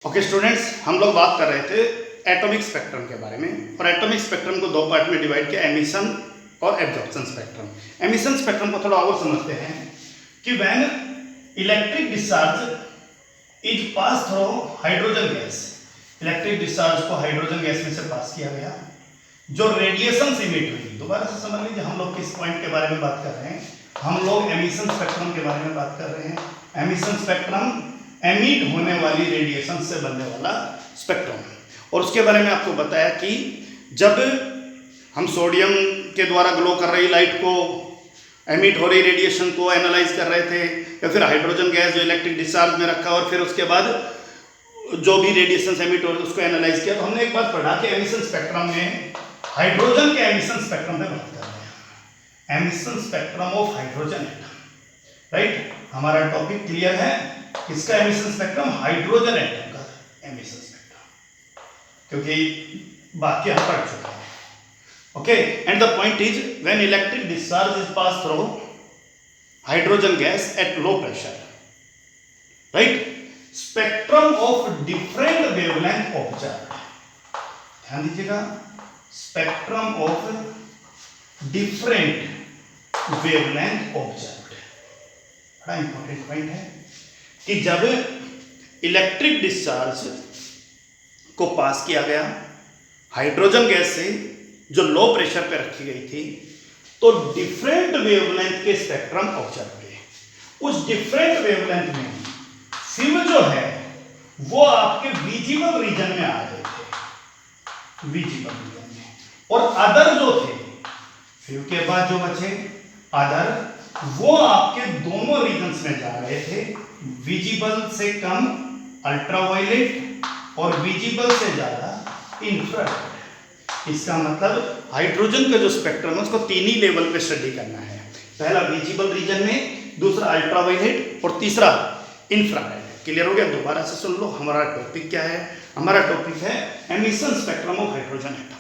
Okay students, हम लोग बात कर रहे थे एटॉमिक स्पेक्ट्रम के बारे में। और एटॉमिक स्पेक्ट्रम को दो पार्ट में डिवाइड किया, एमिशन और एब्जॉर्प्शन स्पेक्ट्रम। एमिशन स्पेक्ट्रम को थोड़ा और समझते हैं कि when electric discharge is pass through hydrogen gas, electric discharge को हाइड्रोजन गैस में से पास किया गया, जो रेडिएशन इमिट हुई। दोबारा से समझ लीजिए, हम लोग किस पॉइंट के बारे में बात कर रहे हैं। हम लोग एमिशन स्पेक्ट्रम के बारे में बात कर रहे हैं। एमिशन स्पेक्ट्रम एमिट होने वाली रेडिएशन से बनने वाला स्पेक्ट्रम है। और उसके बारे में आपको बताया कि जब हम सोडियम के द्वारा ग्लो कर रही लाइट को, एमिट हो रही रेडिएशन को एनालाइज कर रहे थे, या फिर हाइड्रोजन गैस जो इलेक्ट्रिक डिस्चार्ज में रखा और फिर उसके बाद जो भी रेडिएशन एमिट हो रही उसको एनालाइज किया, तो हमने एक बात पढ़ा कि एमिशन स्पेक्ट्रम में हाइड्रोजन के एमिशन स्पेक्ट्रम में बात कर रहे हैं। Emission spectrum of hydrogen atom, right. हमारा टॉपिक क्लियर है। किसका एमिशन स्पेक्ट्रम? हाइड्रोजन एटम का एमिशन स्पेक्ट्रम, क्योंकि बाकी हम पढ़ चुके हैं। Okay, and the point is when electric discharge is pass through hydrogen gas at low pressure, right, spectrum of different wavelength observed. ध्यान दीजिएगा, spectrum of different wavelength observed, बड़ा इंपॉर्टेंट पॉइंट है कि जब इलेक्ट्रिक डिस्चार्ज को पास किया गया hydrogen gas से जो लो प्रेशर पे रखी गई थी, तो डिफरेंट वेवलेंथ के स्पेक्ट्रम ऑब्जर्व हुए। उस डिफरेंट वेवलेंथ में सिम जो है वो आपके विजिबल रीजन में आ रहे थे, विजिबल रीजन में, और अदर जो थे, फिर के बाद जो बचे अदर, वो आपके दोनों रीजन्स में जा रहे थे। विजिबल से कम अल्ट्रावायलेट और विजिबल से ज्यादा इंफ्रारेड। इसका मतलब हाइड्रोजन का जो स्पेक्ट्रम है उसको तीन ही लेवल पे स्टडी करना है। पहला विजिबल रीजन में, दूसरा अल्ट्रावायलेट और तीसरा इंफ्रारेड। क्लियर हो गया? दोबारा से सुन लो, हमारा टॉपिक क्या है? हमारा टॉपिक है emission spectrum of hydrogen atom,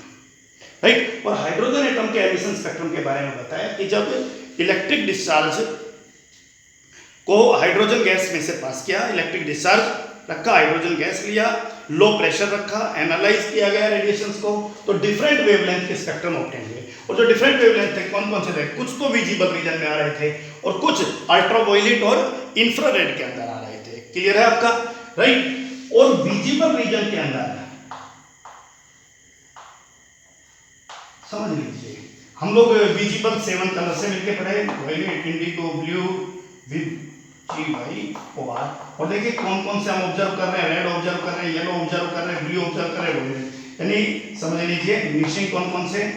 right. और हाइड्रोजन एटम के एमिशन स्पेक्ट्रम के बारे में बताया कि जब इलेक्ट्रिक डिस्चार्ज को हाइड्रोजन गैस में से पास किया, इलेक्ट्रिक डिस्चार्ज रखा, हाइड्रोजन गैस लिया, लो प्रेशर रखा, एनालाइज किया गया रेडिएशंस को, तो डिफरेंट वेवलेंथ के स्पेक्ट्रम ऑब्टेन हुए। और जो डिफरेंट वेवलेंथ थे कौन कौन से थे? कुछ तो विजिबल रीजन में आ रहे थे और कुछ अल्ट्रावायलेट और इंफ्रारेड के अंदर आ रहे थे। क्लियर है आपका? राइट। और विजिबल रीजन के अंदर समझ लीजिए, हम लोग विजिबल 7 कलर से मिलके पढ़े, वायलेट, इंडिगो, ब्लू, विद जी भाई और देखिए कौन कौन से हम ऑब्जर्व कर रहे हैं। रेड ऑब्जर्व कर रहे हैं, येलो ऑब्जर्व कर रहे हैं, ब्लू ऑब्जर्व कर रहे हैं, यानी समझ लीजिए मिक्सिंग कौन कौन से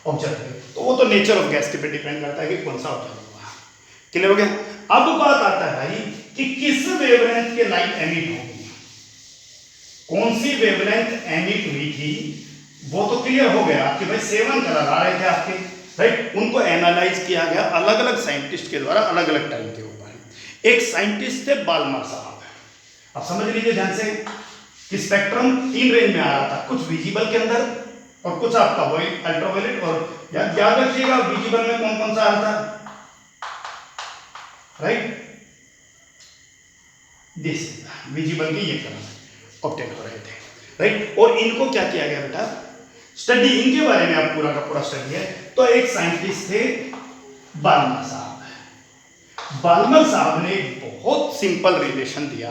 ऑब्जर्व है। तो वो तो नेचर ऑफ गैस के पे डिपेंड करता है कि कौन सा ऑब्जर्व हुआ। क्लियर हो गया? अब बात आता है भाई कि किस वेवलेंथ के लाइट एमिट होगी, कौन सी वेवलेंथ एमिट हुई थी, वो तो क्लियर हो गया कि भाई 7 कलर आ रहे थे आपके, राइट। उनको एनालाइज किया गया अलग अलग साइंटिस्ट के द्वारा अलग अलग टाइम के ऊपर। एक साइंटिस्ट थे बाल्मर साहब। अब समझ लीजिए ध्यान से कि स्पेक्ट्रम 3 रेंज में आ रहा था, कुछ विजिबल के अंदर और कुछ आपका अल्ट्रावायलेट। और याद रखिएगा विजिबल में कौन कौन सा आ रहा था, राइट, दिस विजिबल की ये कलर ऑब्टेन हो रहे थे, राइट। और इनको क्या किया गया बेटा? स्टडी, इनके बारे में आप पूरा का पूरा स्टडी है। तो एक साइंटिस्ट थे बाल्मर साहब। बाल्मर साहब ने एक बहुत सिंपल रिलेशन दिया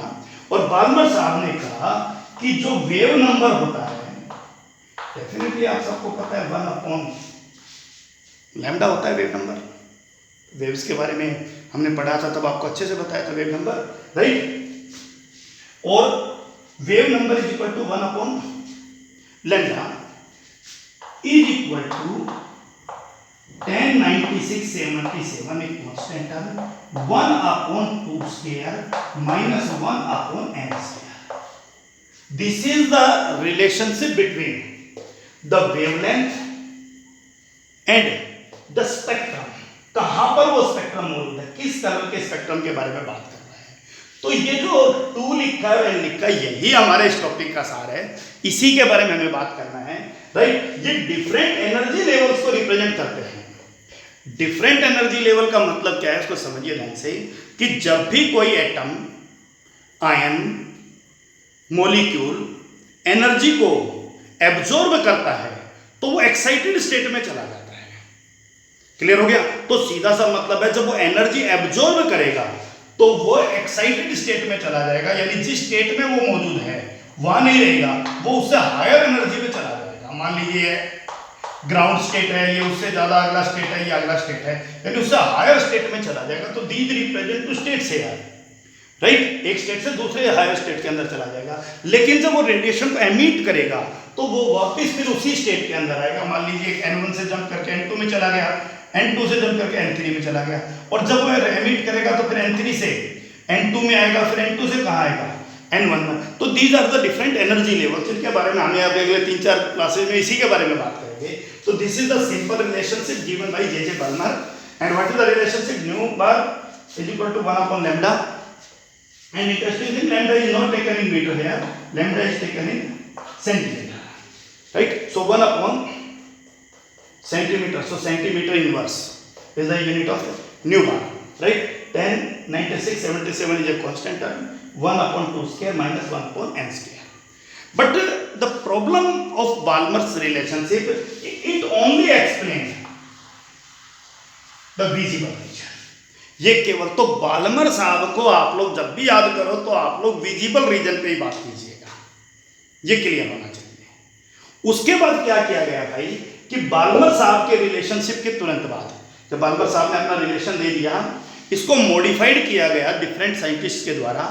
और बाल्मर साहब ने कहा कि जो वेव नंबर होता है, डेफिनेटली आप सबको पता है 1/λ होता है वेव नंबर। वेव्स के बारे में हमने पढ़ा था, तब आपको अच्छे से बताया था वेव नंबर, राइट। और wave number is equal to 1/λ is equal to 1096/77 एक constant term, 1/2 square minus 1/n square. This is the relationship between the wavelength and the spectrum. कहां पर वो स्पेक्ट्रम मौजूद है, किस कलर के स्पेक्ट्रम के बारे में बात कर रहा है। तो ये जो 2 लिखा है और लिखा, यही हमारे इस टॉपिक का सार है, इसी के बारे में हमें बात करना है, राइट। ये डिफरेंट एनर्जी लेवल्स को रिप्रेजेंट करते हैं। डिफरेंट एनर्जी लेवल का मतलब क्या है, उसको समझिए ध्यान से कि जब भी कोई एटम, आयन, मॉलिक्यूल एनर्जी को एब्जॉर्ब करता है तो वो एक्साइटेड स्टेट में चला जाता है। क्लियर हो गया? तो सीधा सा मतलब है जब वो एनर्जी एब्जॉर्ब करेगा तो वो एक्साइटेड स्टेट में चला जाएगा, यानी जिस स्टेट में वो मौजूद है वहां नहीं रहेगा, वो उससे हायर एनर्जी में चला जाएगा। मान लीजिए ग्राउंड स्टेट है, ये उससे ज्यादा अगला स्टेट है, ये अगला स्टेट है, यानी उससे हायर स्टेट में चला जाएगा। तो दीज रिप्रेजेंट टू स्टेट से यार, राइट, एक स्टेट से दूसरे हायर स्टेट के अंदर चला जाएगा। लेकिन जब वो रेडिएशन को एमिट करेगा तो वो वापस फिर उसी स्टेट के अंदर आएगा। मान लीजिए N1 से जंप करके N2 में चला गया, N2 से जंप करके N3 में चला गया, और जब वो एमिट करेगा तो फिर N3 से N2 में आएगा, फिर N2 से कहाँ आएगा? N1 में। तो these are the different energy levels, जिनके बारे में हमें अब अगले 3-4 क्लासेज में इसी के बारे में बात करेंगे। तो this is the simple relationship given by J.J. Balmer, and what is the relationship? Nu bar is equal to 1 upon lambda, and interesting thing, lambda is not taken in meter here, lambda is taken in centimeter, right? So 1 upon centimeter, so centimeter inverse is the unit of nu bar, right? 10, 96, 77 is a constant term, 1 upon 2 square minus 1 upon n square. But the problem of Balmer's relationship, it only explains the visible region. ये केवल, तो Balmer साहब को आप लोग जब भी याद करो तो आप लोग विजिबल रीजन पे ही बात कीजिएगा, ये क्लियर होना चाहिए। उसके बाद क्या किया गया भाई कि बाल्मर साहब के रिलेशनशिप के तुरंत बाद जब बाल्मर साहब ने अपना रिलेशन दे दिया, इसको मॉडिफाइड किया गया डिफरेंट साइंटिस्ट के द्वारा,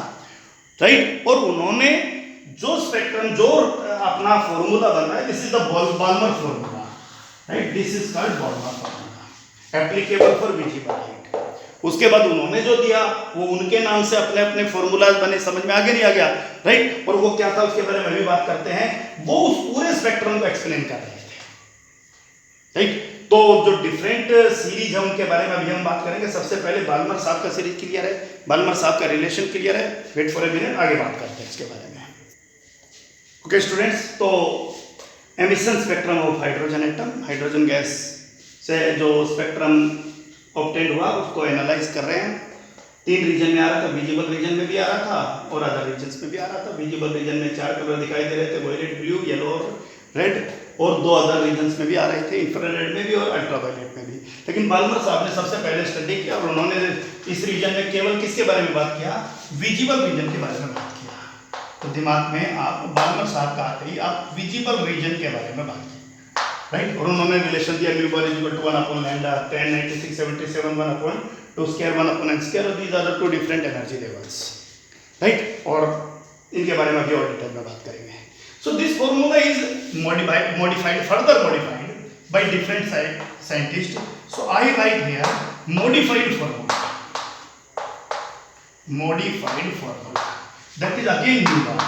राइट, और उन्होंने जो स्पेक्ट्रम, जो अपना फॉर्मूला बन रहा है, this is the Balmer formula, right, this is called Balmer formula applicable for visible light. उसके बाद उन्होंने जो दिया वो उनके नाम से अपने अपने फॉर्मूलाज बने, समझ में आगे नहीं आ गया, राइट, और वो क्या था उसके बारे में भी बात करते हैं। वो उस पूरे स्पेक्ट्रम को एक्सप्लेन कर रहे थे, राइट। तो जो डिफरेंट सीरीज है उनके बारे में अभी हम बात करेंगे। सबसे पहले बाल्मर साहब का सीरीज क्लियर है, बाल्मर साहब का रिलेशन क्लियर है, वेट फॉर ए मिनट, आगे बात करते हैं इसके बारे में। ओके स्टूडेंट्स, तो emission spectrum of hydrogen atom, hydrogen gas से जो स्पेक्ट्रम ऑब्टेंड हुआ उसको एनालाइज कर रहे हैं। 3 रीजन में आ रहा था, विजिबल रीजन में भी आ रहा था और अदर रीजन्स में भी आ रहा था। विजिबल रीजन में 4 कलर दिखाई दे रहे थे, वायलेट, ब्लू, येलो और रेड, और 2 अदर रीजन्स में भी आ रहे थे, इंफ्रारेड में भी और अल्ट्रावायलेट में भी। लेकिन बाल्मर साहब ने सबसे पहले स्टडी किया और उन्होंने इस रीजन में केवल किसके बारे में बात किया? विजिबल रीजन के बारे में बात किया। तो दिमाग में आप बाल्मर साहब का आते ही आप विजिबल रीजन के बारे में बात की, राइट, और उन्होंने रिलेशन दिया mu bar is equal to 1 upon lambda, 10, 96, 77, 1 upon 2 square, 1 upon n square, और these are the 2 different energy levels, right, और इनके बारे में अभी और डिटेल में बात करेंगे। So this formula is modified, further modified by different scientists. So I write here modified formula. Modified formula. That is again mu bar.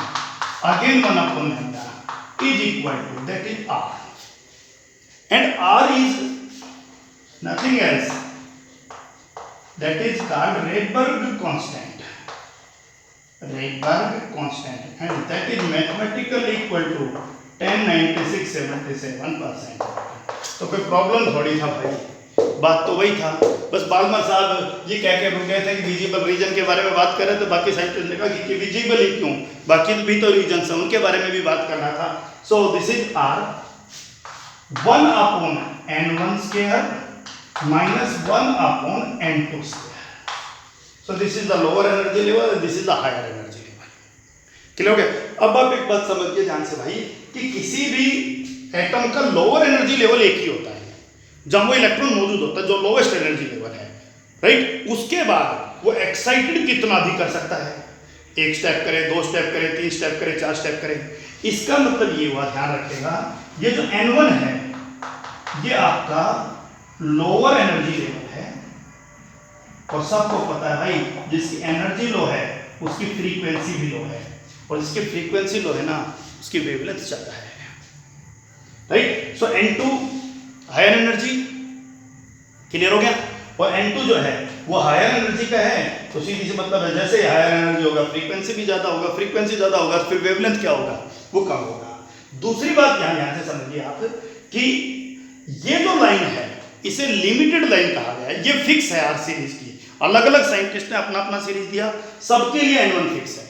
Again 1 upon lambda is equal to, that is R. And R is nothing else. That is called Rydberg constant. Rydberg constant, and that is mathematically equal to 10, 96, 77%. तो कोई problem थोड़ी था भाई, बात तो वही था। बस बाल्मर साहब ये कह के रुक गए थे कि विजिबल रीजन के बारे में बात कर रहे थे, बाकी साइंटिस्ट ने कहा कि विजिबल ही क्यों, बाकी भी तो रीजन है उनके बारे में भी बात करना था। सो this is R 1 upon n1 square minus 1 upon n2 square. So this is the lower energy level, this is the higher energy level. Clear हो गया? अब आप एक बात समझिए ध्यान से भाई कि किसी भी एटम का लोअर एनर्जी लेवल एक ही होता है, जहां वो इलेक्ट्रॉन मौजूद होता है, जो लोवेस्ट एनर्जी लेवल है, राइट। उसके बाद वो एक्साइटेड कितना भी कर सकता है, 1 स्टेप करे, 2 स्टेप करे, 3 स्टेप करे, 4 स्टेप करे। इसका मतलब ये हुआ, ध्यान रखिएगा, ये जो n1 है ये आपका लोअर एनर्जी लेवल है, और सबको पता है भाई जिसकी एनर्जी लो है उसकी फ्रीक्वेंसी भी लो है, और जिसकी फ्रीक्वेंसी लो है ना उसकी वेवलेंथ ज्यादा है, राइट। सो n2 हायर एनर्जी, क्लियर हो गया, और n2 जो है वो हायर एनर्जी का है, तो सीधी सी मतलब है जैसे हायर एनर्जी होगा फ्रीक्वेंसी भी ज्यादा होगा, फ्रीक्वेंसी ज्यादा होगा फिर वेवलेंथ क्या होगा, वो कम होगा। दूसरी बात यहाँ से समझिए आप कि ये जो लाइन है इसे लिमिटेड लाइन कहा गया है, ये फिक्स है हर सीरीज की। अलग अलग साइंटिस्ट ने अपना अपना सीरीज दिया, सबके लिए n1 फिक्स है,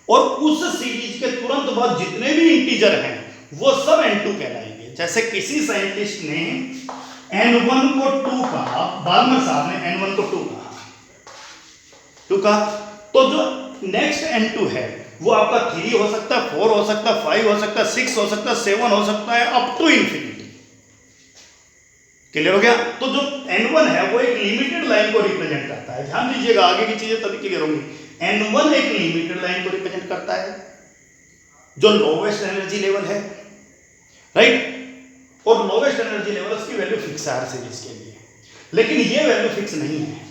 और उस सीरीज के तुरंत बाद जितने भी इंटीजर हैं वो सब n2 कहलाएंगे। जैसे किसी साइंटिस्ट ने n1 को 2 कहा, बाल्मर साहब ने n1 को 2 कहा, तो जो नेक्स्ट n2 है वो आपका 3 हो सकता है, 4 हो सकता है, 5 हो सकता है, 6 हो सकता है, 7 हो सकता है, अप टू इंफिनिटी। क्लियर हो गया? तो जो n1 है वो एक लिमिटेड लाइन को रिप्रेजेंट करता है। ध्यान दीजिएगा, आगे की चीजें तभी क्लियर होंगी। n1 एक लिमिटेड लाइन को रिप्रेजेंट करता है जो लोवेस्ट एनर्जी लेवल है, राइट? और लोवेस्ट एनर्जी लेवल उसकी वैल्यू फिक्स है हर सीरीज के लिए, लेकिन ये वैल्यू फिक्स नहीं है,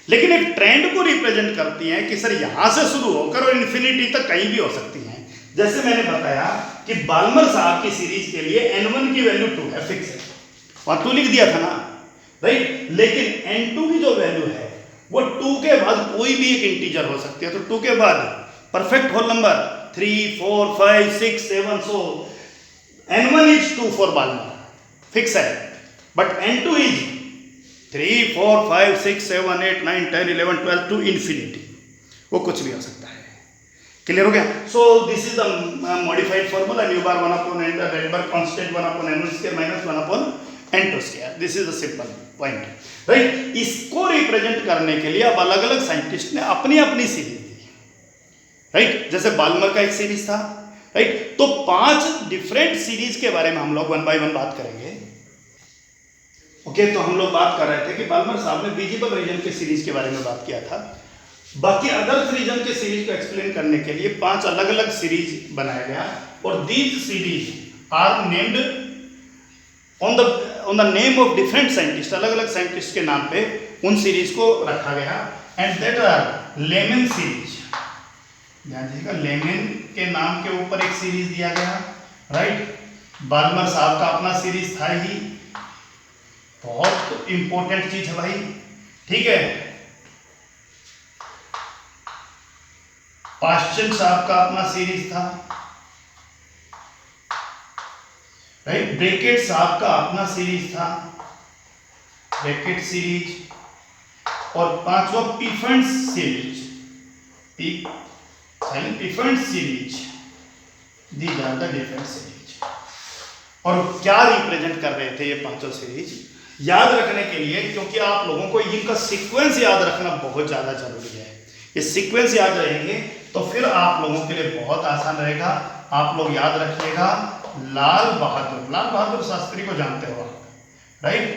लेकिन एक ट्रेंड को रिप्रेजेंट करती है कि सर यहां से शुरू होकर और इन्फिनिटी तक कहीं भी हो सकती है। जैसे मैंने बताया कि बाल्मर साहब की सीरीज के लिए n1 की वैल्यू 2 है, फिक्स है, और 2 लिख दिया था ना, राइट? लेकिन n2 की जो वैल्यू है वो 2 के बाद कोई भी एक इंटीजर हो सकती है। तो 2 के बाद perfect whole number 3, 4, 5, 6, 7, so n1 is 2 for Balmer, fix है, but n2 is 3, 4, 5, 6, 7, 8, 9, 10, 11, 12 to infinity, वो कुछ भी हो सकता है। क्लियर हो गया? सो this is the modified formula new bar 1 upon n the Rydberg constant 1 upon n1 square minus 1 upon n2 square. This is the simple point, right? इसको represent करने के लिए अब अलग अलग साइंटिस्ट ने अपनी अपनी सीरीज दी, राइट? जैसे बाल्मर का एक सीरीज था, राइट? तो 5 डिफरेंट सीरीज के बारे में हम लोग 1 बाय 1 बात करेंगे। ओके, तो हम लोग बात कर रहे थे कि बाल्मर साहब ने विजिबल रीजन के सीरीज के बारे में बात किया था। बाकी अदर रीजन के सीरीज को एक्सप्लेन करने के लिए 5 अलग अलग सीरीज बनाया गया, और these series are named on the name of different scientist, अलग अलग साइंटिस्ट के नाम पे उन सीरीज को रखा गया, and that are Lyman series. ध्यान दीजिएगा, लेमन के नाम के ऊपर एक सीरीज दिया गया, राइट? बाल्मर साहब का अपना सीरीज था ही, बहुत इंपॉर्टेंट चीज है भाई, ठीक है? पाश्चन साहब का अपना सीरीज था, राइट? ब्रैकेट साहब का अपना सीरीज था, ब्रैकेट सीरीज, और 5वां Pfund series, different series, these are the different series. और क्या रिप्रेजेंट कर रहे थे ये 5 सीरीज याद रखने के लिए, क्योंकि आप लोगों को इनका सीक्वेंस याद रखना बहुत ज़्यादा जरूरी है। ये सीक्वेंस याद रहेंगे तो फिर आप लोगों के लिए बहुत आसान रहेगा। आप लोग याद रखिएगा, लाल बहादुर शास्त्री को जानते हो आप, राइट?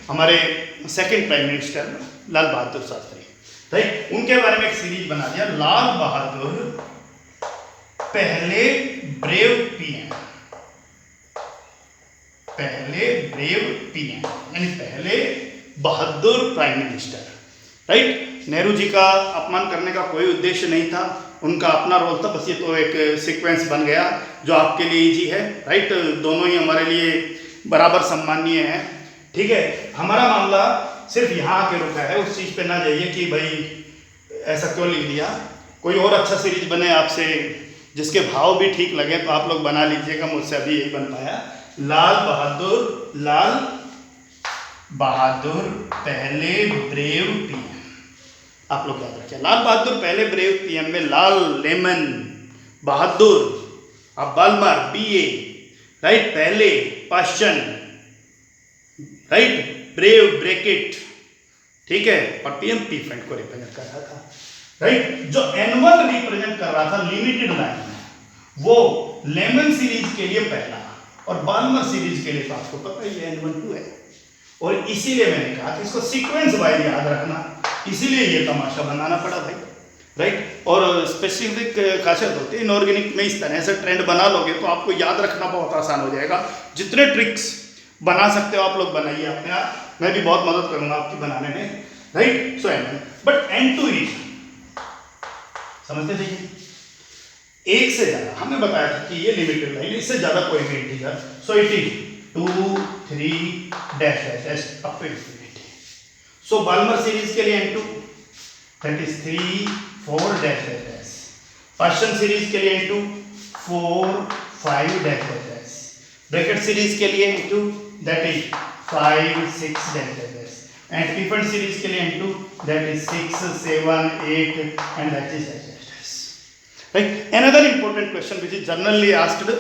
हमारे second prime minister Lal Bahadur Shastri, right? उनके बारे में एक सीरीज बना दिया, लाल बहादुर पहले ब्रेव पीएम, यानी पहले बहादुर prime minister, right? Nehru ji का अपमान करने का कोई उद्देश्य नहीं था, उनका अपना रोल था, बस ये तो एक सीक्वेंस बन गया जो आपके लिए इजी है, राइट? दोनों ही हमारे लिए बराबर सम्माननीय है, ठीक है? हमारा मामला सिर्फ यहाँ आके रुका है, उस चीज़ पे ना जाइए कि भाई ऐसा क्यों लिख दिया। कोई और अच्छा सीरीज बने आपसे जिसके भाव भी ठीक लगे तो आप लोग बना लीजिएगा, मुझसे अभी यही बन पाया। लाल बहादुर पहले ब्रेव पीएम, आप लोग याद रखिए, लाल बहादुर पहले ब्रेव पीएम में लाल लेमन बहादुर, अब बाल्मर BA, राइट? पहले पाश्चन, राइट? ब्रेव ब्रैकेट, ठीक है? और पीएम पिफेंट को रिप्रेजेंट कर रहा था, राइट? जो n1 रिप्रेजेंट कर रहा था लिमिटेड लाइन, वो लेमन सीरीज के लिए पहला, और बाल्मर सीरीज के लिए तो आपको पता ही है n1 2 है, और इसीलिए मैंने कहा कि इसको सीक्वेंस वाइज याद रखना, इसीलिए ये तमाशा बनाना पड़ा भाई, राइट? और स्पेसिफिक खासियत होती है इनऑर्गेनिक में, इस तरह से ट्रेंड बना लोगे तो आपको याद रखना बहुत आसान हो जाएगा। जितने ट्रिक्स बना सकते हो आप लोग बनाइए अपने आप, मैं भी बहुत मदद करूंगा आपकी बनाने में, right? So n1, but n2 is, समझते थे, एक से ज्यादा हमने बताया था कि ये लिमिटेड लाइन, इससे ज्यादा कोई भी integer, so it is 2, 3 dash up to infinity. So Balmer series के लिए n2 that is 3, 4 dash, Paschen series के लिए n2 4, 5 डैश, ब्रैकेट सीरीज के लिए n2 that is 5, 6 dash, and different series के लिए N2 that is 6, 7, 8 and that is right. Another important question which is generally asked,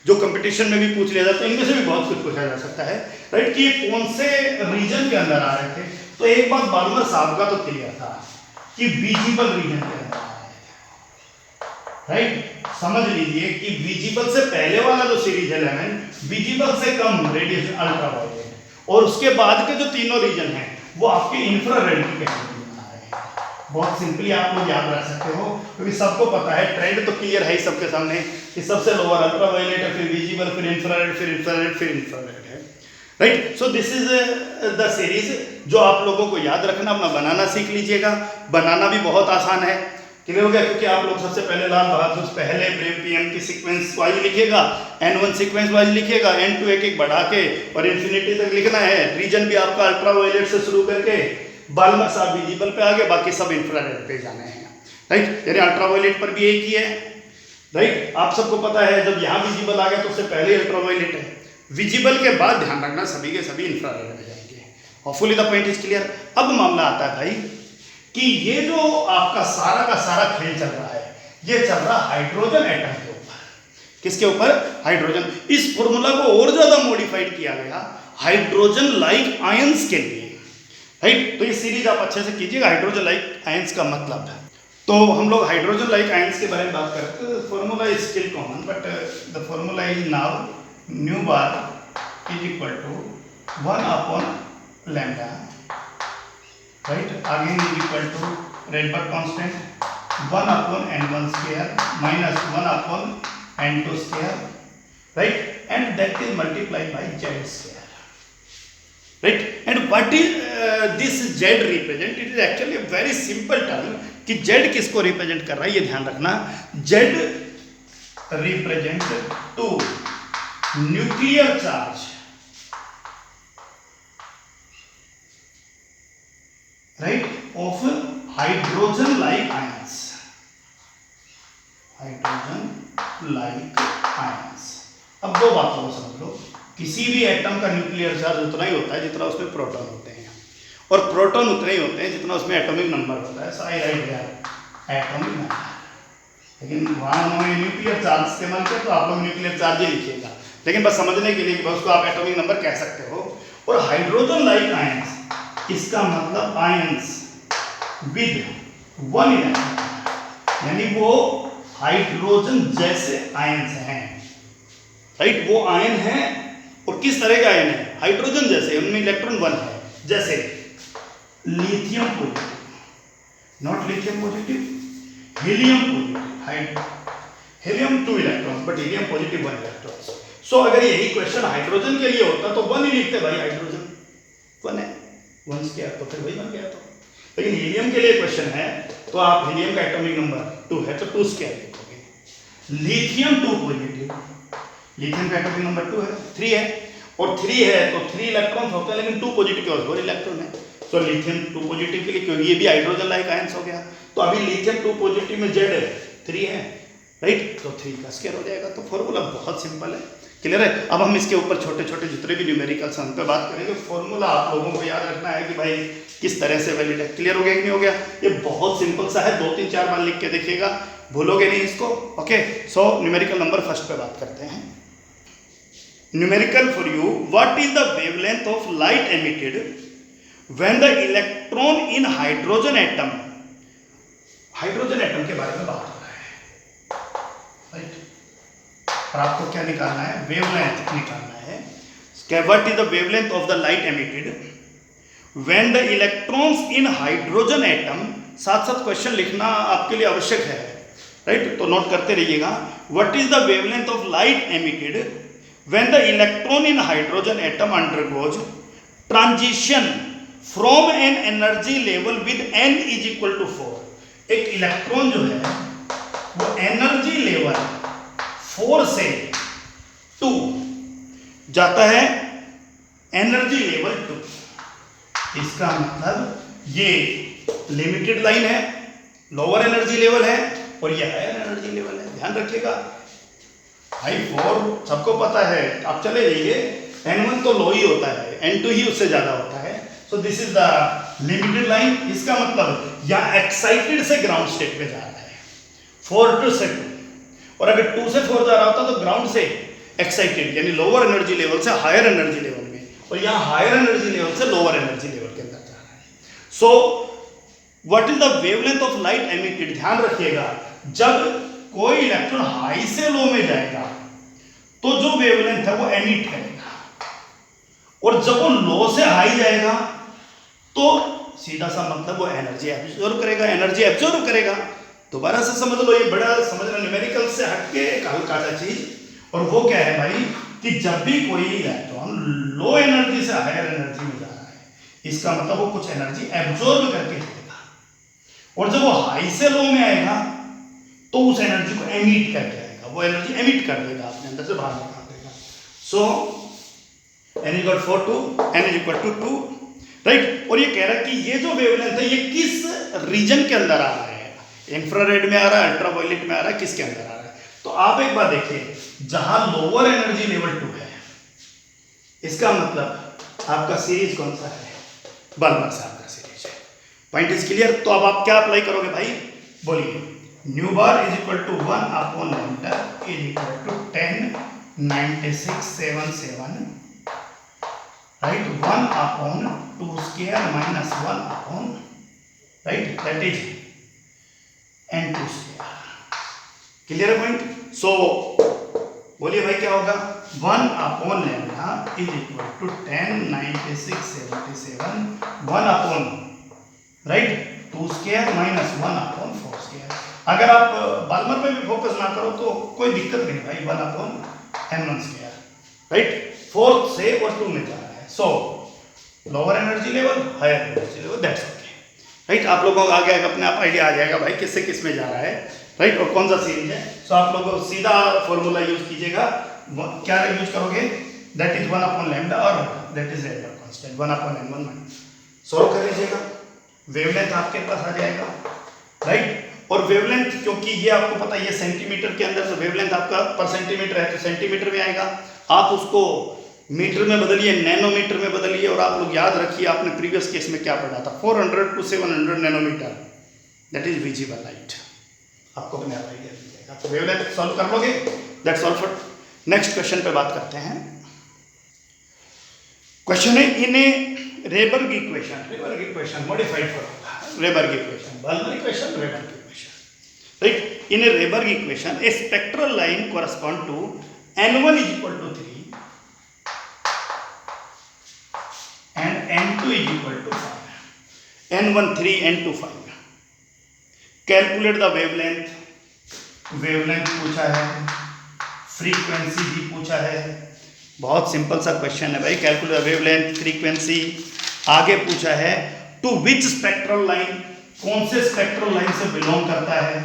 जो competition में भी पूछ लिया जाता है, इनमें से भी बहुत कुछ पूछा जा सकता है राइट, कि ये कौन से रीजन के अंदर आ रहे थे। तो एक बात बाल्मर साहब का तो क्लियर था कि विजिबल रीजन के अंदर आ रहे थे राइट। समझ लीजिए कि विजिबल से पहले वाला जो सीरीज एलिमेंट, विजिबल से कम रेडिएशन अल्ट्रावायलेट, और उसके बाद के जो तीनों रीजन हैं वो आपके इंफ्रारेड की कैटेगरी में आ रहे हैं। बहुत सिंपली आप लोग याद रख सकते हो, क्योंकि सबको पता है, ट्रेंड तो क्लियर है ही सबके सामने कि सबसे लोअर अल्ट्रावायलेट है, फिर विजिबल, फिर इंफ्रारेड, फिर इंफ्रारेड, फिर इंफ्रारेड है right. So this is the series जो आप लोगों को याद रखना, अपना बनाना सीख लीजिएगा। बनाना भी बहुत आसान है, क्लियर हो गया, क्योंकि आप लोग सबसे पहले लाल बहादुर पहले ब्रेव पीएम की सीक्वेंस वाइज लिखिएगा, N1 सीक्वेंस वाइज लिखिएगा, N2 एक एक बढ़ा के और इन्फिनिटी तक लिखना है। रीजन भी आपका अल्ट्रावायलेट से शुरू करके बाल्मर साहब विजिबल पे आगे, बाकी सब इंफ्रारेड पे जाने हैं राइट। यानी अल्ट्रावायलेट पर भी एक ही है राइट। आप सबको पता है जब यहाँ विजिबल आ गया तो उससे पहले अल्ट्रावायलेट है, विजिबल के बाद ध्यान रखना सभी के सभी इंफ्रारेड में जाएंगे। Hopefully the point is clear. अब मामला आता है भाई कि ये जो आपका सारा का सारा खेल चल रहा है, ये चल रहा हाइड्रोजन एटम के ऊपर। किसके ऊपर? हाइड्रोजन। इस फॉर्मूला को और ज्यादा मॉडिफाइड किया गया हाइड्रोजन लाइक आयंस के लिए राइट। तो ये सीरीज आप अच्छे से कीजिएगा, हाइड्रोजन लाइक आयंस का मतलब है। तो हम लोग हाइड्रोजन लाइक आयंस के बारे में बात करते हैं। Formula is still common, but the formula is now nu bar is equal to 1 upon lambda right, again is equal to Rydberg constant 1 upon n1 square minus 1 upon n2 square right, and that is multiplied by z square right. And what is this z represent? It is actually a very simple term कि z किसको represent कर रहा है, ये ध्यान रखना। z represent to nuclear charge right of hydrogen like ions, hydrogen like ions। अब दो बातों को समझ लो, किसी भी एटम का न्यूक्लियर चार्ज उतना ही होता है जितना उसमें प्रोटॉन होते हैं, और प्रोटॉन उतने ही होते हैं जितना उसमें एटॉमिक नंबर होता है। सो आई राइट हियर एटॉमिक नंबर, लेकिन वहां उन्होंने न्यूक्लियर चार्ज इस्तेमाल किया तो आप लोग न्यूक्लियर चार्ज ही लिखिएगा, लेकिन बस समझने के लिए कि उसको आप एटॉमिक नंबर कह सकते हो। और हाइड्रोजन लाइक आयंस, इसका मतलब आयंस विद 1 इलेक्ट्रॉन, यानी वो हाइड्रोजन जैसे आयंस हैं राइट। वो आयन है, और किस तरह का आयन है? हाइड्रोजन जैसे, उनमें इलेक्ट्रॉन 1 है। जैसे lithium positive, not lithium positive, helium positive, helium 2 electron but helium positive 1 electron. So अगर यही क्वेश्चन हाइड्रोजन के लिए होता तो 1 ही लिखते भाई, हाइड्रोजन 1 है, 1 स्क्वायर तो फिर वही बन गया। तो लेकिन हीलियम के लिए क्वेश्चन है तो आप हीलियम का एटॉमिक नंबर 2 है तो 2 स्क्वायर लिखोगे। लिथियम 2 पॉजिटिव, लिथियम का एटॉमिक नंबर 2 है, 3 है, और 3 है तो 3 इलेक्ट्रॉन्स होते हैं, लेकिन 2 पॉजिटिव के 4 इलेक्ट्रॉन है। तो लिथियम 2 पॉजिटिव के लिए, क्योंकि ये भी हाइड्रोजन लाइक आयंस हो गया, तो अभी लिथियम 2 पॉजिटिव में Z है 3 है राइट, तो 3 का स्क्वायर हो जाएगा। तो फॉर्मूला बहुत सिंपल है, क्लियर है। अब हम इसके ऊपर छोटे छोटे जितने भी न्यूमेरिकल्स हैं उन पर बात करेंगे। फॉर्मूला आप लोगों को याद रखना है कि भाई किस तरह से वैलिड है। क्लियर हो गया कि नहीं हो गया? ये बहुत सिंपल सा है, 2-3-4 बार लिख के देखिएगा, भूलोगे नहीं इसको। Okay, so numerical number first पे बात करते हैं। Numerical for you, what is the wavelength of light emitted when the electron in hydrogen atom, hydrogen atom के बारे में बात हो रहा है राइट। और आपको क्या निकालना है? वेवलेंथ निकालना है। What is the wavelength of the light emitted when the electrons in hydrogen atom. साथ साथ क्वेश्चन लिखना आपके लिए आवश्यक है राइट, तो नोट करते रहिएगा। What is the wavelength of light emitted when the electron in hydrogen atom undergoes transition from an energy level with n is equal to 4। एक इलेक्ट्रॉन जो है वो एनर्जी लेवल 4 से 2 जाता है एनर्जी लेवल 2। इसका मतलब ये लिमिटेड लाइन है, लोअर एनर्जी लेवल है, और ये हायर एनर्जी लेवल है। ध्यान रखिएगा भाई, 4 सबको पता है, आप चले जाइए, N1 तो लो ही होता है, N2 ही उससे ज्यादा होता है। सो this is the limited line. इसका मतलब यहाँ एक्साइटेड से ग्राउंड स्टेट पे जा रहा है, 4 to 2, और अगर 2 से 4 जा रहा होता तो ग्राउंड से एक्साइटेड यानी लोअर एनर्जी लेवल से हायर एनर्जी लेवल में, और यहाँ हायर एनर्जी लेवल से लोअर एनर्जी लेवल के अंदर जा रहा है। So what is the wavelength of light emitted. ध्यान रखिएगा, जब कोई इलेक्ट्रॉन हाई से लो में जाएगा तो जो वेवलेंथ है वो एमिट करेगा, और जब वो लो से हाई जाएगा तो सीधा सा मतलब वो एनर्जी एब्जॉर्ब करेगा, एनर्जी एब्जॉर्ब करेगा। दोबारा से समझ लो, ये बड़ा समझना न्यूमेरिकल से हटके एक हल्का सा चीज, और वो क्या है भाई कि जब भी कोई इलेक्ट्रॉन लो एनर्जी से हायर एनर्जी में जा रहा है, इसका मतलब वो कुछ एनर्जी एब्जॉर्ब करके जाएगा, और जब वो हाई से लो में आएगा तो उस एनर्जी को एमिट करके आएगा, वो एनर्जी एमिट कर देगा, अपने अंदर से बाहर निकाल देगा। So n equal 4 to n equal to 2, right. और ये कह रहा है कि ये जो वेवलेंथ है ये किस रीजन के अंदर आ रहा है, इंफ्रारेड में आ रहा है, अल्ट्रावायलेट में आ रहा है, किसके अंदर आ रहा है। तो आप एक बार देखिए, जहां लोअर एनर्जी लेवल 2 है, इसका मतलब आपका सीरीज कौन सा है, बाल्मर साहब का सीरीज है। Point is clear. तो अब आप क्या अप्लाई करोगे भाई, बोलिए। Nu bar is equal to 1 upon lambda is equal to 109677, right, 1 upon 2 square minus 1 upon, right, that is n2 square। Clear है पॉइंट। सो बोलिए भाई क्या होगा, 1 upon lambda is equal to 109677, 1 upon, right, 2 square minus 1 upon 4 square. अगर आप Balmer पे भी focus ना करो तो कोई दिक्कत नहीं भाई, 1 अपॉन n1 स्क्वायर, राइट, 4 से और 2 में जा रहा है। So lower energy level, higher energy level, that's okay, right. आप लोगों को आगे अपने आप आइडिया आ जाएगा भाई किससे किस में जा रहा है, राइट, और कौन सा सीरीज है। सो आप लोग सीधा फॉर्मूला यूज कीजिएगा। क्या यूज करोगे, दैट इज 1 अपॉन लैम्डा और that is radial constant 1 upon n1। Solve कर लीजिएगा, वेवलेंथ आपके पास आ जाएगा, राइट। और वेवलेंथ, क्योंकि ये आपको पता है ये सेंटीमीटर के अंदर, तो वेवलेंथ आपका पर सेंटीमीटर है तो सेंटीमीटर में आएगा। आप उसको मीटर में बदलिए, नैनोमीटर में बदलिए, और आप लोग याद रखिए आपने प्रीवियस केस में क्या पढ़ा था, 400 to 700 nanometer, that is visible light. आपको अपने आप आइडिया मिल जाएगा। तो वेवलेंथ सॉल्व कर लोगे, that's all for. Next question पे बात करते हैं। क्वेश्चन है in a Rydberg equation modified for Rydberg equation, Balmer equation, Rydberg equation, right. In a Rydberg equation a spectral line correspond to n1 is equal to 3 and n2 is equal to 5, n1 3 n2 5। Calculate the wavelength पूछा है, frequency भी पूछा है। बहुत simple सा question है भाई, calculate the wavelength, frequency. आगे पूछा है टू विच स्पेक्ट्रल लाइन, कौन से स्पेक्ट्रल लाइन से बिलोंग करता है,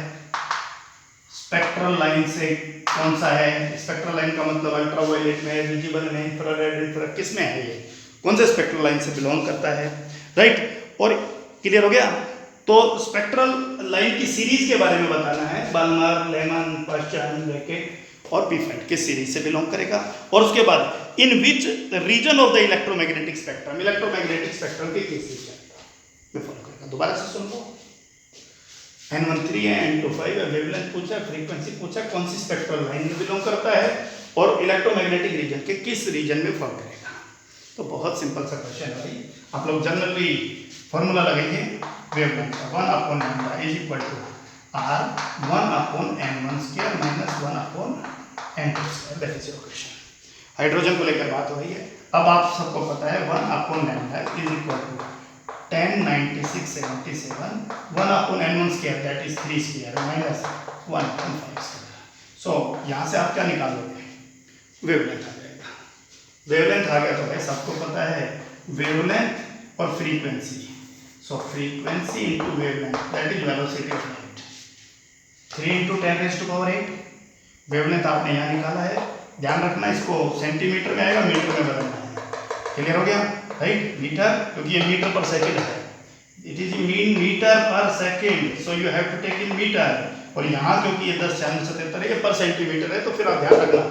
स्पेक्ट्रल लाइन से कौन सा है। स्पेक्ट्रल लाइन का मतलब अल्ट्रावायलेट में, विजिबल में, इंफ्रारेड, किस में है, ये कौन से स्पेक्ट्रल लाइन से बिलोंग करता है, राइट। और क्लियर हो गया। तो स्पेक्ट्रल लाइन की सीरीज के बारे में बताना है, बाल्मर, लेमन, पर्शियन, बेकेट और पीफाइट किस सीरीज से बिलोंग करेगा। और उसके बाद in which region of the electromagnetic spectrum, electromagnetic spectrum के किस रीजन में फॉलो करेगा। दोबारा से सुन लो, n1 3 है, n2 5 है, वेवलेंथ पूछा है, फ्रीक्वेंसी पूछा, कौन सी स्पेक्ट्रल लाइन में बिलोंग करता है और इलेक्ट्रोमैग्नेटिक रीजन के किस रीजन में फॉलो करेगा। तो बहुत सिंपल सा क्वेश्चन है भाई। आप लोग जनरली फॉर्मूला लगाइए वेवलेंथ का, 1 upon lambda is equal to r 1 upon n1 square minus 1 upon n2 square, that is your question. Hydrogen को लेकर बात हो रही है। अब आप सबको पता है 1 upon lambda is equal to 109677, 1 upon n1 square that is 3 square minus 1.5 square. सो यहाँ से आप क्या निकालोगे, वेवलेंथ आ जाएगा। वेवलेंथ आ गया तो भाई सबको पता है वेवलेंथ और frequency. So frequency into wavelength that is velocity of light, 3 into 10⁸। Wavelength आपने यहाँ निकाला है, ध्यान रखना इसको सेंटीमीटर में आएगा, मीटर में बदलना है। क्लियर हो गया, राइट। मीटर, क्योंकि ये मीटर पर सेकेंड है, it is mean meter per second, so you have to take in meter. और यहाँ क्योंकि ये 10 4 77 पर सेंटीमीटर है, तो फिर आप ध्यान रखना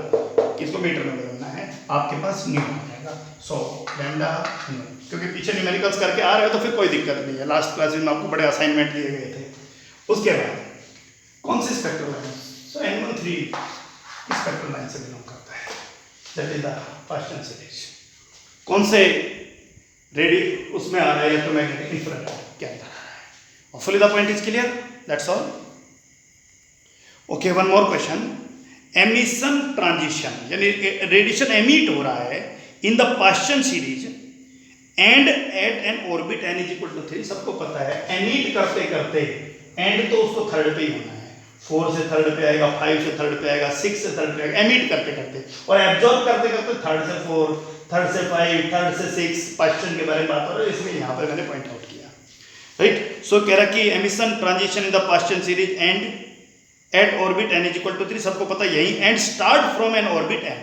कि इसको मीटर में बदलना है, आपके पास न्यूटन आ जाएगा। सो लैम्डा न्यूटन। क्योंकि पीछे न्यूमेरिकल्स करके आ रहे हो तो फिर कोई दिक्कत नहीं है। लास्ट क्लास में आपको बड़े असाइनमेंट दिए गए थे। उसके बाद कौन सी स्पेक्ट्रल लाइन? सो N13 इस स्पेक्ट्रल लाइन से बिलोंग करता है, that is the Paschen series. कौन से रेडी उसमें आ रहा है इलेक्ट्रोमैग्नेटिक इंफ्रारेड के अंदर आ रहा है। Hopefully the point is clear, that's all. Okay, one more question. Emission transition यानी रेडिएशन एमिट हो रहा है in the Paschen series and at an orbit n is equal to 3। सबको पता है एमिट करते करते एंड तो उसको थर्ड पे ही होना है, 4 से थर्ड पे आएगा, 5 से थर्ड पे आएगा, 6 से थर्ड पे आएगा, एमिट करते करते, और एब्जॉर्ब करते करते थर्ड से 4, थर्ड से 5, थर्ड से 6 पास्चन के बारे में बात हो रही है, इसलिए यहाँ पर मैंने पॉइंट आउट किया, राइट। सो कह रहा कि emission transition in the Paschen series and at orbit n is equal to 3, सबको पता यही, and start from an orbit n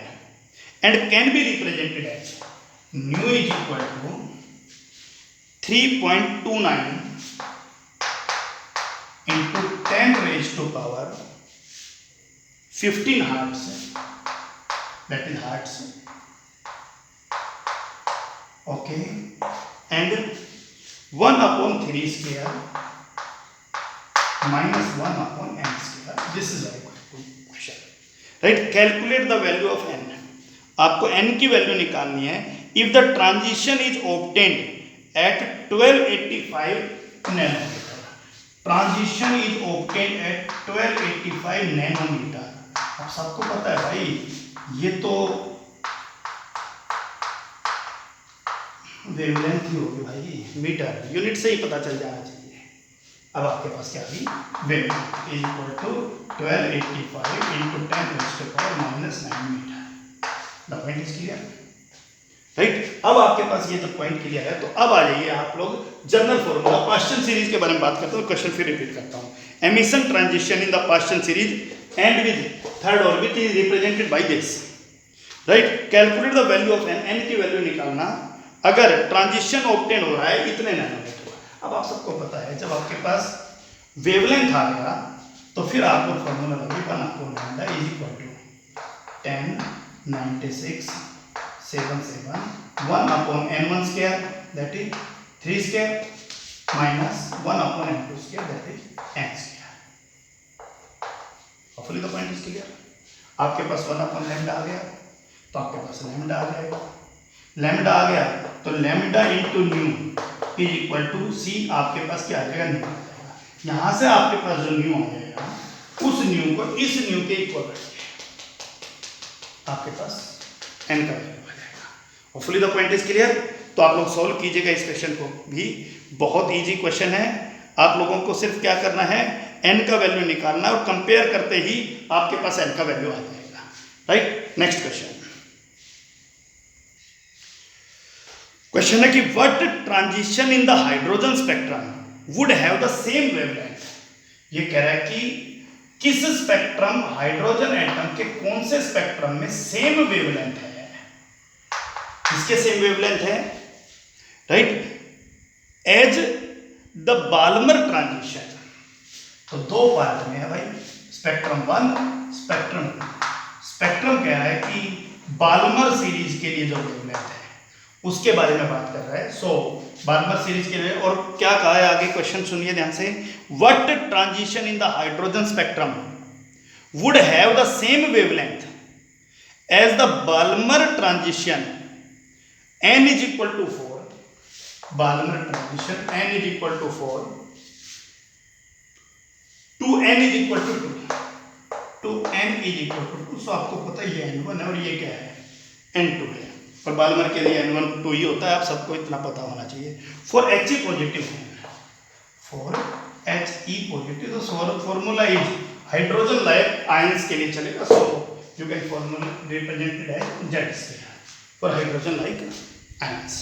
and can be represented as nu is equal to 3.29 into 10 raised to power 15 hertz, that is hertz, okay, and 1 upon 3 square minus 1 upon n square. This is a question, right? Calculate the value of n. आपको n की value निकालनी है if the transition is obtained at 1285 nanometer. Transition is obtained at 1285 nanometer. अब सबको पता है भाई, ये तो वेवलेंथ ही होगी भाई, मीटर यूनिट से ही पता चल जाना चाहिए। अब आपके पास क्या भी wavelength is equal to 1285 into 10 raised to power minus 9 meter. The point is clear, right. अब आपके पास ये जब पॉइंट क्लियर है तो अब आ जाइए आप लोग जनरल फॉर्मूला पास्चन सीरीज के बारे में बात करते हैं। क्वेश्चन फिर रिपीट करता हूँ। Emission transition in the Paschen series and with third orbit is represented by this, right. Calculate the value of n, n की वैल्यू निकालना अगर ट्रांजिशन ऑब्टेन हो रहा है इतने नैनोमीटर। अब आप सबको पता है जब आपके पास वेवलेंथ आ गया तो फिर आपको फॉर्मूला लगे 1/λ is equal to 1096 77 1 upon n1 square that is 3 square minus 1 upon n2 square that is n square. Hopefully the point is clear. आपके पास 1 upon lambda आ गया तो आपके पास lambda आ जाएगा, lambda आ गया तो lambda into nu is equal to c, आपके पास क्या आ जाएगा, nu आ जाएगा। यहाँ से आपके पास जो nu आ जाएगा उस nu को इस nu के इक्वल रखिए, आपके पास n का value. Hopefully the point is clear. तो आप लोग सॉल्व कीजिएगा इस क्वेश्चन को भी, बहुत इजी क्वेश्चन है। आप लोगों को सिर्फ क्या करना है, n का वैल्यू निकालना और कंपेयर करते ही आपके पास n का वैल्यू आ जाएगा, राइट। नेक्स्ट क्वेश्चन है कि what transition in the hydrogen spectrum would have the same wavelength. ये कह रहा है कि किस स्पेक्ट्रम, हाइड्रोजन एटम के कौन से स्पेक्ट्रम में सेम वेवलेंथ है, इसके सेम वेवलेंथ है, right, as the Balmer transition. तो दो पार्ट में है भाई, स्पेक्ट्रम 1, स्पेक्ट्रम 2। स्पेक्ट्रम कह रहा है कि बाल्मर सीरीज के लिए जो वेवलेंथ है उसके बारे में बात कर रहा है। सो बाल्मर सीरीज के लिए, और क्या कहा है आगे, क्वेश्चन सुनिए ध्यान से। What transition in the hydrogen spectrum would have the same wavelength as the Balmer transition n is equal to 4, Balmer transition n is equal to 4 to n is equal to 2, to n is equal to 2। सो आपको पता है ये n1 है और ये क्या है, n2 है, और बाल्मर के लिए n1 2 ही होता है, आप सबको इतना पता होना चाहिए। For He positive, for He positive, तो formula is hydrogen like ions के लिए चलेगा। So you can formula represented as Z for hydrogen like ions,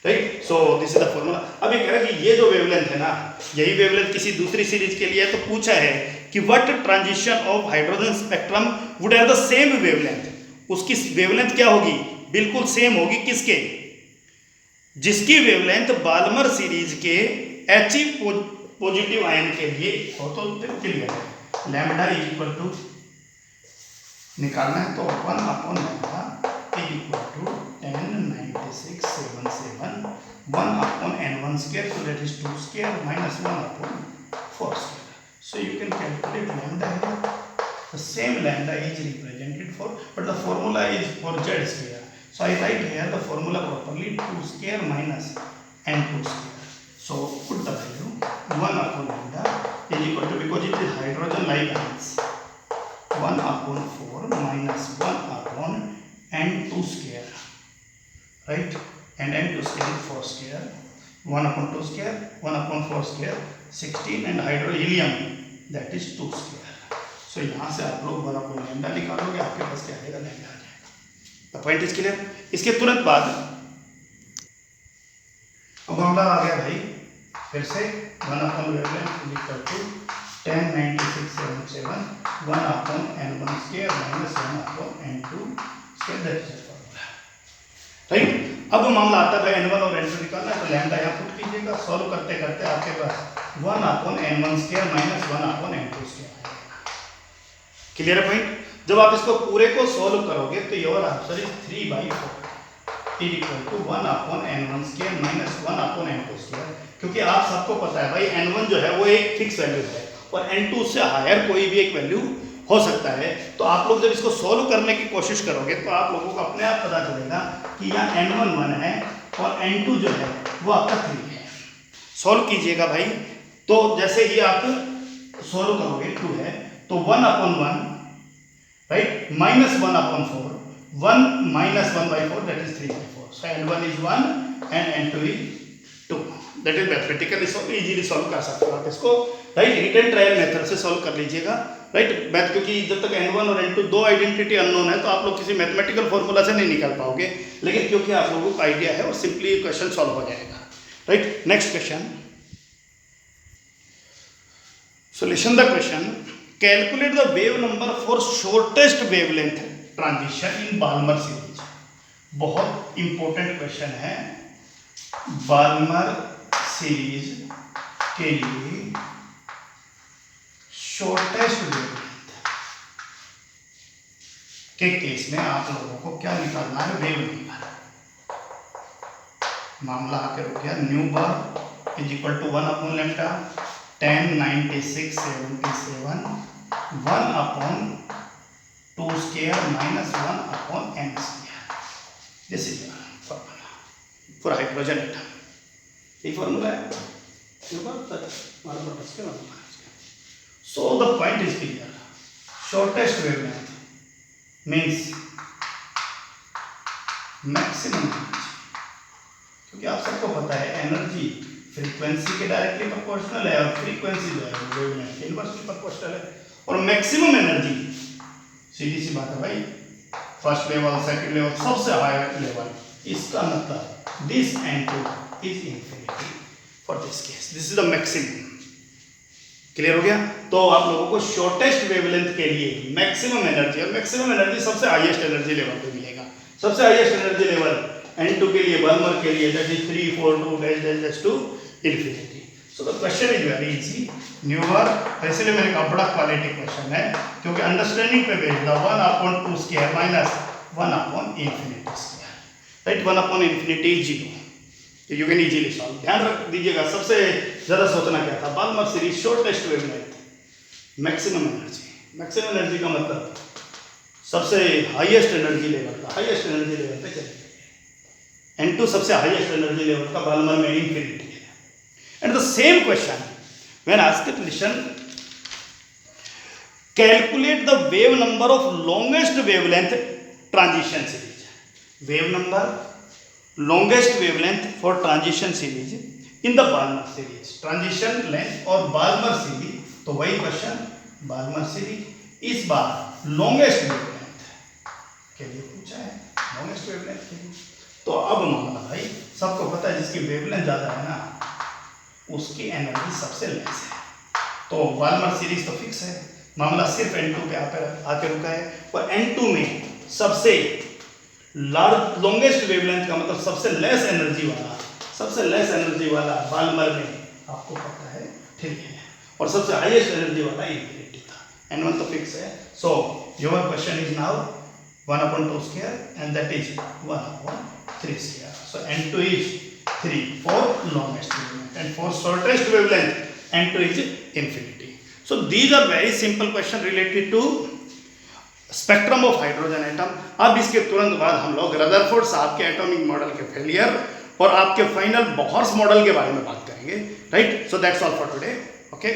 right. So this is the formula. अब ये कह रहा है कि ये जो वेवलेंथ है ना, यही वेवलेंथ किसी दूसरी सीरीज के लिए है, तो पूछा है कि what transition of hydrogen spectrum would have the same wavelength. उसकी वेवलेंथ क्या होगी, बिल्कुल सेम होगी, किसके, जिसकी वेवलेंथ बाल्मर सीरीज के He पॉजिटिव आयन के लिए हो। तो क्लियर है, लैम्डा इज इक्वल टू निकालना है तो 1/λ is equal to 109677 1 upon n1 square, so that is 2 square minus 1 upon 4 square. So you can calculate lambda here. The same lambda is represented for, but the formula is for z square. So I write here the formula properly, 2 square minus n2 square. So put the value 1 upon lambda is equal to, because it is hydrogen like ions, 1 upon 4 minus 1 upon n2 square, right? And n2 square is 4 square, 1 upon 2 square, 1 upon 4 square 16, and hydrohelium that is 2 square. सो यहाँ से आप लोग 1 upon lambda निकालोगे, आपके पास क्या आएगा, lambda आ जाएगा। The point is clear. इसके तुरंत बाद अब मामला आ गया भाई फिर से 1 अपॉन wavelength is equal to 109677 1 upon n1 square minus 1 upon n2 square, that is formula, right. अब मामला आता है n1 और n2 निकालना है, तो लैम्डा यहाँ पुट कीजिएगा। सॉल्व करते करते आपके पास 1 upon n1 square minus 1 upon n2 square. Clear है पॉइंट। जब आप इसको पूरे को सॉल्व करोगे तो your answer is 3/4 is equal to 1 upon n1 square minus 1 upon n2 square, क्योंकि आप सबको पता है भाई n1 जो है वो एक फिक्स वैल्यू है और n2 से हायर कोई भी एक वैल्यू हो सकता है। तो आप लोग जब इसको सॉल्व करने की कोशिश करोगे तो आप लोगों को अपने आप पता चलेगा कि यहाँ n1 1 है और n2 जो है वो आपका 3 है। सॉल्व कीजिएगा भाई, तो जैसे ही आप सॉल्व करोगे 2 है तो 1 upon 1, right, minus 1 upon 4, 1 minus 1/4, that is 3/4. So n1 is 1 and n2 is 2. That is mathematically easily solve कर सकते हो आप इसको, right, hit and trial method से सॉल्व कर लीजिएगा, राइट। मैथ, क्योंकि जब तक n1 और n2 दो आइडेंटिटी अननोन है तो आप लोग किसी मैथमेटिकल फॉर्मूला से नहीं निकाल पाओगे, लेकिन क्योंकि आप लोगों को आइडिया है और सिंपली क्वेश्चन सॉल्व हो जाएगा, right. Next question, solution the question, calculate the wave number for shortest wavelength transition in Balmer series. बहुत इंपॉर्टेंट क्वेश्चन है बाल्मर सीरीज के लिए। शॉर्टेस्ट वेवलेंथ के केस में आप लोगों को क्या निकालना है, वेव नंबर। मामला आके रुक गया, nu bar is equal to 1 upon lambda 109677 1 upon 2 square minus 1 upon n square. This is your formula for hydrogen atom. ये formula है, so the point is clear. Shortest wavelength means maximum energy, क्योंकि आप सबको पता है energy frequency के directly proportional है और फ्रीक्वेंसी जो है वेवलेंथ के इनवर्सली प्रोपोर्शनल है। और मैक्सिमम एनर्जी सीधी सी बात है भाई, फर्स्ट लेवल सेकंड लेवल सबसे हायर लेवल, इसका मतलब this n2 is infinity for this case, this is the maximum. Clear हो गया। तो आप लोगों को शॉर्टेस्ट वेवलेंथ के लिए मैक्सिमम एनर्जी, और मैक्सिमम एनर्जी सबसे हाईएस्ट एनर्जी लेवल पे मिलेगा। सबसे हाईएस्ट एनर्जी लेवल n2 के लिए, बाल्मर के लिए, that is 342 to infinity. So the question is very easy, newer, इसलिए मैंने कहा बड़ा क्वालिटी क्वेश्चन है, क्योंकि अंडरस्टैंडिंग पे बेस्ड है। 1 upon 2 square minus 1 upon infinity square, right. 1 upon infinity 0, you can easily solve. ध्यान रख दीजिएगा, सबसे ज़्यादा सोचना क्या था, Balmer series shortest wavelength maximum energy. Maximum energy का मतलब सबसे हाईएस्ट एनर्जी लेवल का, हाईएस्ट एनर्जी लेवल पे चले n2 सबसे हाईएस्ट एनर्जी लेवल का, बाल्मर में इंफिनिटी है। And the same question when asked, listen, calculate the wave number of longest wavelength transition series. Wave number, longest wavelength for transition series in the Balmer series. Transition length और Balmer series, तो वही question Balmer series, इस बार longest wavelength के लिए पूछा है, longest wavelength के लिए। तो अब मामला भाई सबको पता है, जिसकी वेवलेंथ ज़्यादा है ना उसकी एनर्जी सबसे लेस है। तो बाल्मर सीरीज तो फिक्स है, मामला सिर्फ n2 पे आके रुका है। और n2 में सबसे लार्ज लॉन्गेस्ट वेवलेंथ का मतलब सबसे लेस एनर्जी वाला बाल्मर में आपको पता है 3 है, और सबसे हाईएस्ट एनर्जी वाला इंफिनिटी था। n1 तो फिक्स है। So your question is now 1 upon 2 square and that is 1 upon 3 square. So n2 is 3 for longest wavelength and for shortest wavelength n2 is infinity. So these are very simple question related to spectrum of hydrogen atom. अब इसके तुरंत बाद हम लोग Rutherford साहब के atomic model के failure और आपके फाइनल बोहर्स मॉडल के बारे में बात करेंगे, right. So that's all for today, okay.